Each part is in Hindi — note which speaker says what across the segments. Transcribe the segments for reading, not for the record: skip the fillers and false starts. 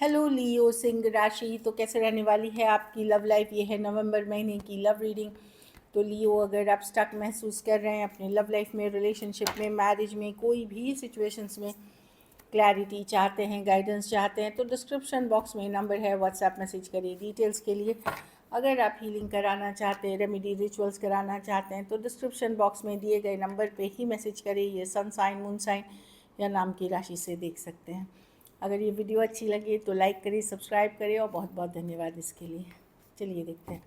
Speaker 1: हेलो लियो सिंह राशि, तो कैसे रहने वाली है आपकी लव लाइफ। ये है नवंबर महीने की लव रीडिंग। तो लियो, अगर आप स्टक महसूस कर रहे हैं अपनी लव लाइफ में, रिलेशनशिप में, मैरिज में, कोई भी सिचुएशंस में क्लैरिटी चाहते हैं, गाइडेंस चाहते हैं, तो डिस्क्रिप्शन बॉक्स में नंबर है, व्हाट्सएप मैसेज करिए डिटेल्स के लिए। अगर आप हीलिंग कराना चाहते हैं, रेमेडी रिचुअल्स कराना चाहते हैं, तो डिस्क्रिप्शन बॉक्स में दिए गए नंबर पे ही मैसेज करिए। ये सन साइन, मून साइन या नाम की राशि से देख सकते हैं। अगर ये वीडियो अच्छी लगे तो लाइक करिए, सब्सक्राइब करिए, और बहुत बहुत धन्यवाद इसके लिए। चलिए देखते हैं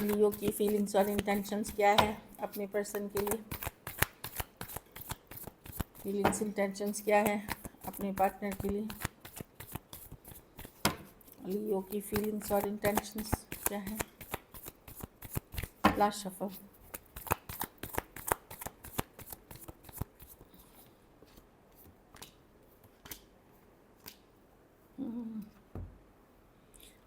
Speaker 1: लियो की फीलिंग्स और इंटेंशंस क्या है अपने पर्सन के लिए। फीलिंग्स इंटेंशंस क्या है अपने पार्टनर के लिए। लियो की फीलिंग्स और इंटेंशंस क्या है। Last shuffle.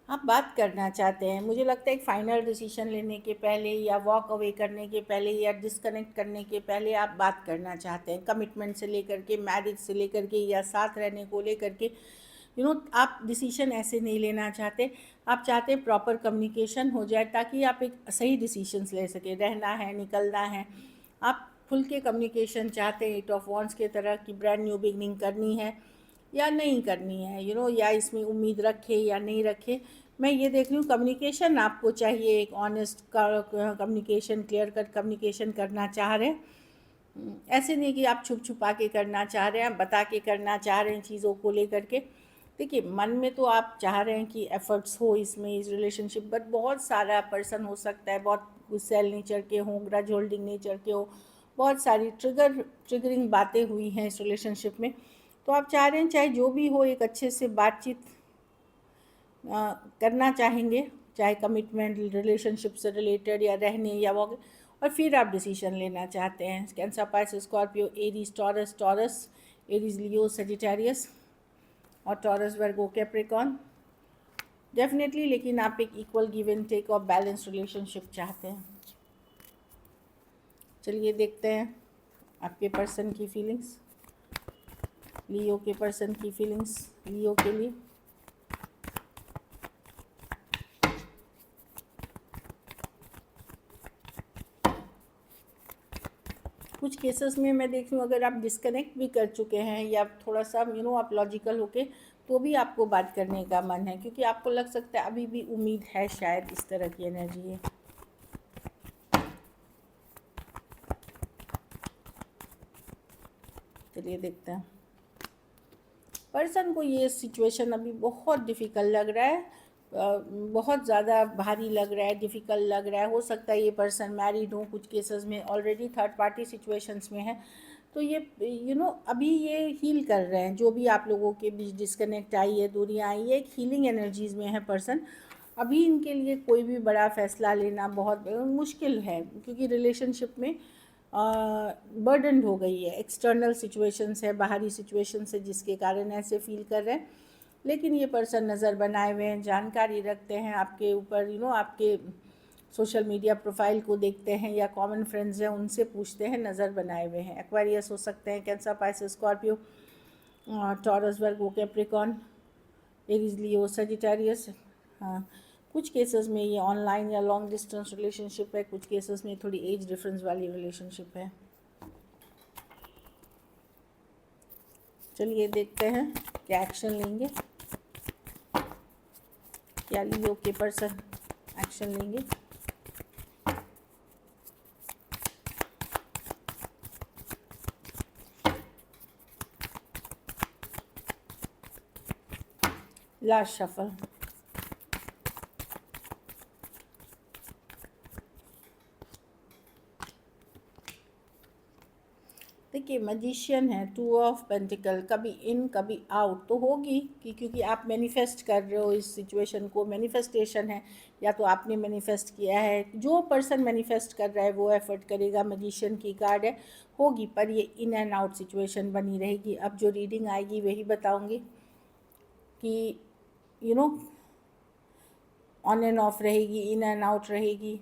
Speaker 1: आप बात करना चाहते हैं, मुझे लगता है एक फ़ाइनल डिसीजन लेने के पहले, या वॉक अवे करने के पहले, या डिस्कनेक्ट करने के पहले आप बात करना चाहते हैं। कमिटमेंट से लेकर के, मैरिज से लेकर के, या साथ रहने को लेकर के, आप डिसीजन ऐसे नहीं लेना चाहते। आप चाहते प्रॉपर कम्युनिकेशन हो जाए ताकि आप एक सही डिसीजंस ले सकें। रहना है, निकलना है, आप खुल के कम्युनिकेशन चाहते हैं। 8 ऑफ वॉन्ड्स के तरह की ब्रांड न्यू बिगनिंग करनी है या नहीं करनी है, या इसमें उम्मीद रखे या नहीं रखे। मैं ये देख रही हूँ कम्युनिकेशन आपको चाहिए, एक honest communication, clear cut communication करना चाह रहे हैं। ऐसे नहीं कि आप छुप छुपा के करना चाह रहे हैं, बता के करना चाह रहे हैं चीज़ों को लेकर के। देखिए, मन में तो आप चाह रहे हैं कि एफर्ट्स हो इसमें, इस रिलेशनशिप, बट बहुत सारा पर्सन हो सकता है, बहुत गुस्सैल नेचर के हों, ग्रज होल्डिंग नेचर के हो, बहुत सारी ट्रिगरिंग बातें हुई हैं इस रिलेशनशिप में। तो आप चाह रहे हैं चाहे जो भी हो, एक अच्छे से बातचीत करना चाहेंगे, चाहे कमिटमेंट, रिलेशनशिप से रिलेटेड, या रहने या वो, और फिर आप डिसीजन लेना चाहते हैं। Cancer, Pisces, Scorpio, Aries, Taurus, Aries, Leo, Sagittarius, और टॉरस, वर्गो, कैप्रिकॉर्न, डेफिनेटली। लेकिन आप एक इक्वल गिव एंड टेक और बैलेंस रिलेशनशिप चाहते हैं। चलिए देखते हैं आपके पर्सन की फीलिंग्स, लियो के पर्सन की फीलिंग्स लियो के लिए। कुछ केसेस में मैं देख रही हूँ, अगर आप डिस्कनेक्ट भी कर चुके हैं, या थोड़ा सा आप लॉजिकल होके, तो भी आपको बात करने का मन है, क्योंकि आपको लग सकता है अभी भी उम्मीद है, शायद इस तरह की एनर्जी है। चलिए देखते हैं। पर्सन को ये सिचुएशन अभी बहुत डिफ़िकल्ट लग रहा है, बहुत ज़्यादा भारी लग रहा है, डिफ़िकल्ट लग रहा है। हो सकता है ये पर्सन मैरिड हो, कुछ केसेस में ऑलरेडी थर्ड पार्टी सिचुएशंस में है। तो ये अभी ये हील कर रहे हैं, जो भी आप लोगों के बीच डिस्कनेक्ट आई है, दूरियाँ आई है, एक हीलिंग एनर्जीज़ में है पर्सन। अभी इनके लिए कोई भी बड़ा फ़ैसला लेना बहुत मुश्किल है, क्योंकि रिलेशनशिप में बर्डन हो गई है, एक्सटर्नल सिचुएशंस है, बाहरी सिचुएशंस है, जिसके कारण ऐसे फील कर रहे हैं। लेकिन ये पर्सन नज़र बनाए हुए हैं, जानकारी रखते हैं आपके ऊपर, आपके सोशल मीडिया प्रोफाइल को देखते हैं, या कॉमन फ्रेंड्स हैं उनसे पूछते हैं, नज़र बनाए हुए हैं। एक्वेरियस हो सकते हैं, Cancer, Pisces, Scorpio, taurus, Virgo, Capricorn, Aries, Leo, Sagittarius. हाँ, कुछ केसेस में ये ऑनलाइन या लॉन्ग डिस्टेंस रिलेशनशिप है, कुछ केसेस में थोड़ी एज डिफरेंस वाली रिलेशनशिप है। चलिए देखते हैं क्या एक्शन लेंगे, क्या लियो के पर्सन एक्शन लेंगे। Last shuffle. देखिए, मैजिशियन है, 2 ऑफ पेंटिकल, कभी इन कभी आउट तो होगी, क्योंकि आप मैनिफेस्ट कर रहे हो इस सिचुएशन को, मैनिफेस्टेशन है, या तो आपने मैनिफेस्ट किया है। जो पर्सन मैनिफेस्ट कर रहा है वो एफर्ट करेगा, मैजिशियन की कार्ड है, होगी, पर ये इन एंड आउट सिचुएशन बनी रहेगी। अब जो रीडिंग आएगी वही बताऊंगी कि ऑन एंड ऑफ रहेगी, इन एंड आउट रहेगी।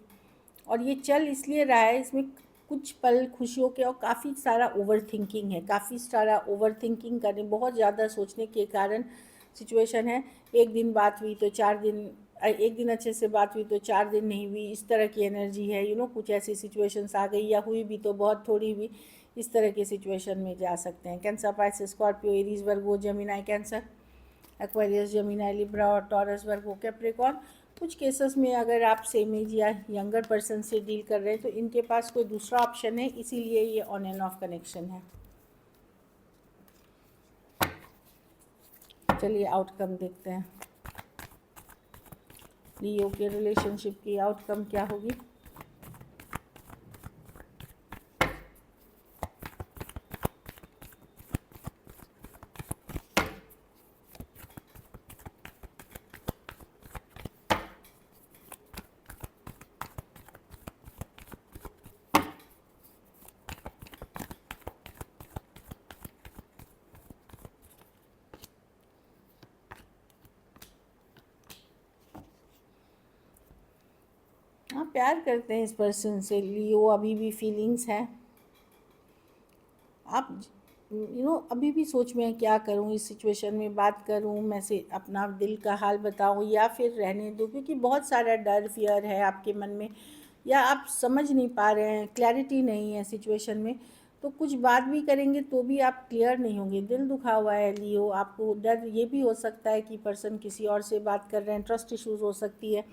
Speaker 1: और ये चल इसलिए रहा है, इसमें कुछ पल खुशियों के और काफ़ी सारा ओवर थिंकिंग है, काफ़ी सारा ओवर थिंकिंग करने, बहुत ज़्यादा सोचने के कारण सिचुएशन है। एक दिन बात हुई तो 4 दिन, एक दिन अच्छे से बात हुई तो 4 दिन नहीं हुई, इस तरह की एनर्जी है। कुछ ऐसी सिचुएशंस आ गई, या हुई भी तो बहुत थोड़ी हुई, इस तरह के सिचुएशन में जा सकते हैं। Cancer, Pisces, Scorpio, Aries, Virgo, Gemini, Cancer, Aquarius, Gemini, Libra और टॉरस, वर्गो, कैप्रिकॉर्न। कुछ केसेस में अगर आप सेम एज या यंगर पर्सन से डील कर रहे हैं तो इनके पास कोई दूसरा ऑप्शन है, इसीलिए ये ऑन एंड ऑफ कनेक्शन है। चलिए आउटकम देखते हैं, लियो के रिलेशनशिप की आउटकम क्या होगी। हाँ, प्यार करते हैं इस पर्सन से, लियो, अभी भी फीलिंग्स हैं। आप अभी भी सोच में क्या करूँ, इस सिचुएशन में बात करूँ, मैं से अपना दिल का हाल बताऊँ या फिर रहने दूँ, क्योंकि बहुत सारा डर, फियर है आपके मन में, या आप समझ नहीं पा रहे हैं, क्लैरिटी नहीं है सिचुएशन में। तो कुछ बात भी करेंगे तो भी आप क्लियर नहीं होंगे, दिल दुखा हुआ है लियो। आपको डर ये भी हो सकता है कि पर्सन किसी और से बात कर रहे हैं, ट्रस्ट इश्यूज हो सकती है।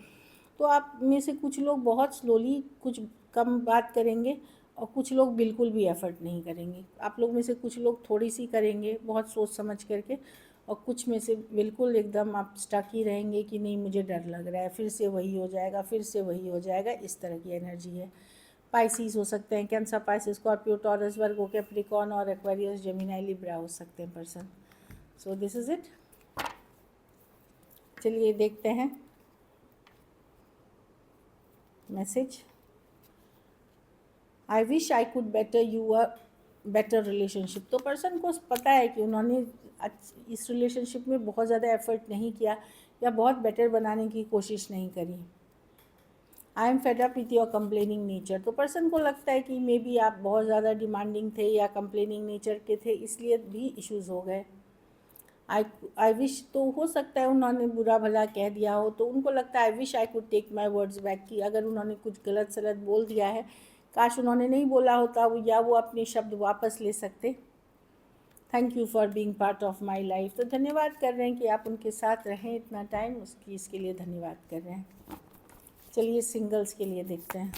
Speaker 1: तो आप में से कुछ लोग बहुत स्लोली कुछ कम बात करेंगे और कुछ लोग बिल्कुल भी एफर्ट नहीं करेंगे। आप लोग में से कुछ लोग थोड़ी सी करेंगे बहुत सोच समझ करके, और कुछ में से बिल्कुल एकदम आप स्टक ही रहेंगे कि नहीं मुझे डर लग रहा है, फिर से वही हो जाएगा, फिर से वही हो जाएगा, इस तरह की एनर्जी है। पाइसिस हो सकते हैं, cancer, Pisces, Scorpio, taurus, Virgo, Capricorn और एक्वेरियस, जेमिनी, लिब्रा हो सकते हैं person. So this is it. चलिए देखते हैं message. I wish I could better you a better relationship. तो पर्सन को पता है कि उन्होंने इस रिलेशनशिप में बहुत ज़्यादा एफर्ट नहीं किया या बहुत बेटर बनाने की कोशिश नहीं करी। I am fed up with your complaining nature. तो पर्सन को लगता है कि मे बी आप बहुत ज़्यादा डिमांडिंग थे या कंप्लेनिंग नेचर के थे, इसलिए भी इश्यूज़ हो गए। आई विश, तो हो सकता है उन्होंने बुरा भला कह दिया हो, तो उनको लगता है I wish I could take my words back, कि अगर उन्होंने कुछ गलत सलत बोल दिया है, काश उन्होंने नहीं बोला होता, या वो अपने शब्द वापस ले सकते। Thank you for being part of my life. तो धन्यवाद कर रहे हैं कि आप उनके साथ रहें इतना टाइम, इसके लिए धन्यवाद कर रहे हैं। चलिए सिंगल्स के लिए देखते हैं,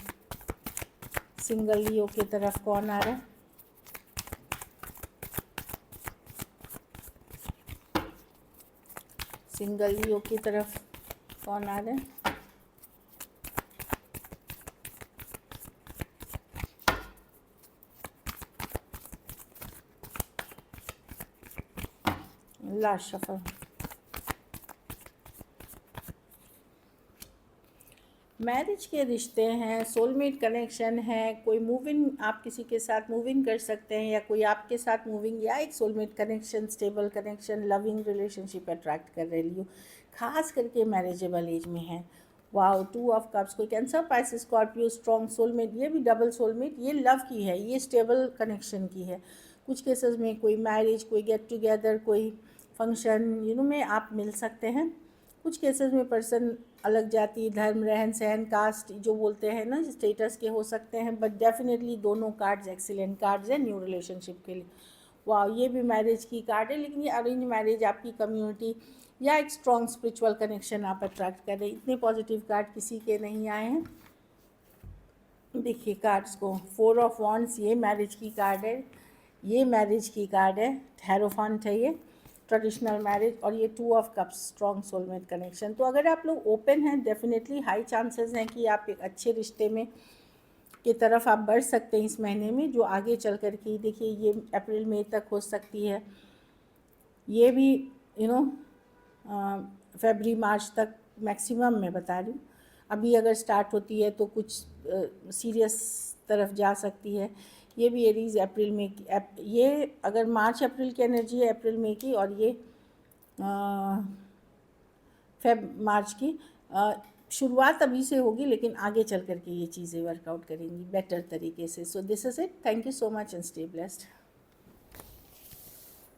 Speaker 1: सिंगल लियो की तरफ कौन आ रहा है। सिंगल लियो की तरफ कौन आ रहा है। Last shuffle. मैरिज के रिश्ते हैं, सोलमेट कनेक्शन है, कोई मूविंग, आप किसी के साथ मूविंग कर सकते हैं या कोई आपके साथ मूविंग, या एक soulmate connection, stable connection, loving relationship attract कर रही हो, खास करके मैरिजेबल एज में है। वाओ, 2 ऑफ कप्स, कोई cancer, Pisces, Scorpio, strong soulmate, ये भी डबल सोलमेट, ये लव की है, ये स्टेबल कनेक्शन की है। कुछ केसेस में कोई मैरिज, कोई गेट टुगेदर, कोई फंक्शन में आप मिल सकते हैं। कुछ केसेस में पर्सन अलग जाति, धर्म, रहन सहन, कास्ट जो बोलते हैं ना, स्टेटस के हो सकते हैं, बट डेफिनेटली दोनों कार्ड्स एक्सीलेंट कार्ड्स हैं न्यू रिलेशनशिप के लिए। वाह, ये भी मैरिज की कार्ड है, लेकिन ये अरेंज मैरिज, आपकी कम्युनिटी या एक स्ट्रॉन्ग स्पिरिचुअल कनेक्शन आप अट्रैक्ट कर रहे हैं। इतने पॉजिटिव कार्ड किसी के नहीं आए हैं। देखिए कार्ड्स को, 4 ऑफ वॉन्ड्स, ये मैरिज की कार्ड है, ये मैरिज की कार्ड है, हेरोफेंट है ये, ट्रेडिशनल मैरिज, और ये 2 of cups, strong soulmate connection. तो अगर आप लोग ओपन हैं, डेफिनेटली हाई चांसेस हैं कि आप एक अच्छे रिश्ते में की तरफ आप बढ़ सकते हैं इस महीने में, जो आगे चल कर के देखिए ये अप्रैल मई तक हो सकती है, ये भी फरवरी मार्च तक मैक्सिमम मैं बता रही हूँ। अभी अगर स्टार्ट होती है तो कुछ सीरियस तरफ जा सकती है। ये भी एरीज अप्रैल में, ये अगर मार्च अप्रैल की एनर्जी है अप्रैल मई की, और ये फेब मार्च की, शुरुआत अभी से होगी, लेकिन आगे चल कर के ये चीज़ें वर्कआउट करेंगी बेटर तरीके से. So this is it. Thank you so much and stay blessed.